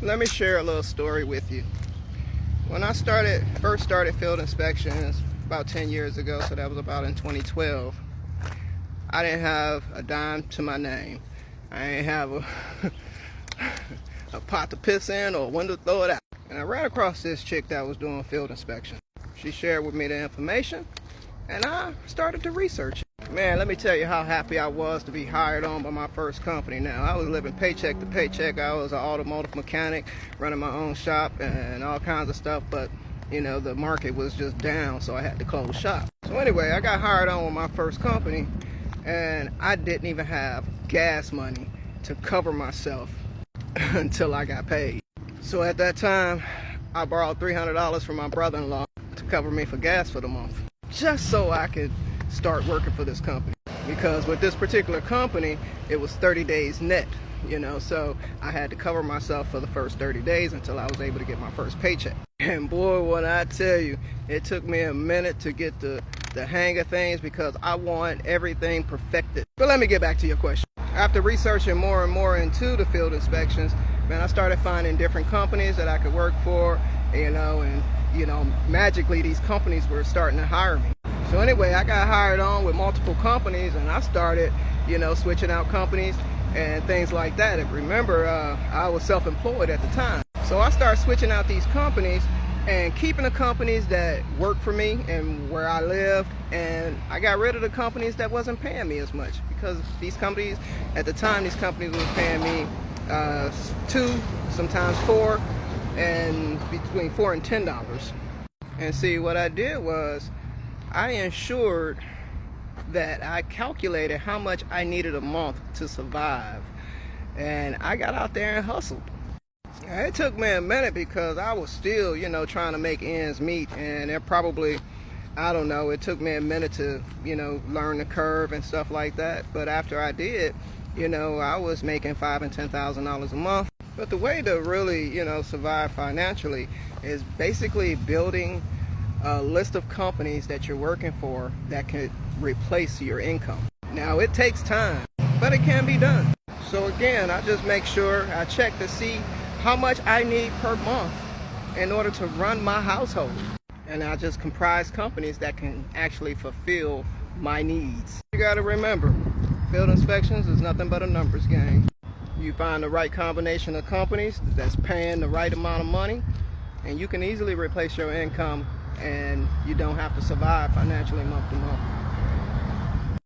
Let me share a little story with you. When I first started field inspections about 10 years ago, so that was about in 2012, I didn't have a dime to my name. I didn't have a pot to piss in or a window to throw it out. And I ran across this chick that was doing field inspection. She shared with me the information, and I started to research it. Man, let me tell you how happy I was to be hired on by my first company. Now, I was living paycheck to paycheck. I was an automotive mechanic, running my own shop and all kinds of stuff, but you know, the market was just down, so I had to close shop. So anyway, I got hired on with my first company, and I didn't even have gas money to cover myself until I got paid. So at that time, I borrowed $300 from my brother-in-law to cover me for gas for the month, just so I could start working for this company. Because with this particular company, it was 30 days net, you know, so I had to cover myself for the first 30 days until I was able to get my first paycheck. And boy, when I tell you, it took me a minute to get the hang of things because I want everything perfected. But let me get back to your question. After researching more and more into the field inspections, man, I started finding different companies that I could work for, you know, and you know, magically these companies were starting to hire me. So anyway, I got hired on with multiple companies, and I started, you know, switching out companies and things like that. And remember, I was self-employed at the time. So I started switching out these companies and keeping the companies that worked for me and where I lived, and I got rid of the companies that wasn't paying me as much, because these companies, at the time, these companies were paying me $2, sometimes $4, and between $4 and $10. And see, what I did was I ensured that I calculated how much I needed a month to survive, and I got out there and hustled. It took me a minute because I was still, you know, trying to make ends meet, and it probably, I don't know, it took me a minute to, you know, learn the curve and stuff like that. But after I did, you know, I was making $5,000 and $10,000 a month. But the way to really, you know, survive financially is basically building a list of companies that you're working for that can replace your income. Now, it takes time, but it can be done. So again, I just make sure I check to see how much I need per month in order to run my household. And I just comprise companies that can actually fulfill my needs. You gotta remember, field inspections is nothing but a numbers game. You find the right combination of companies that's paying the right amount of money, and you can easily replace your income, and you don't have to survive financially month to month.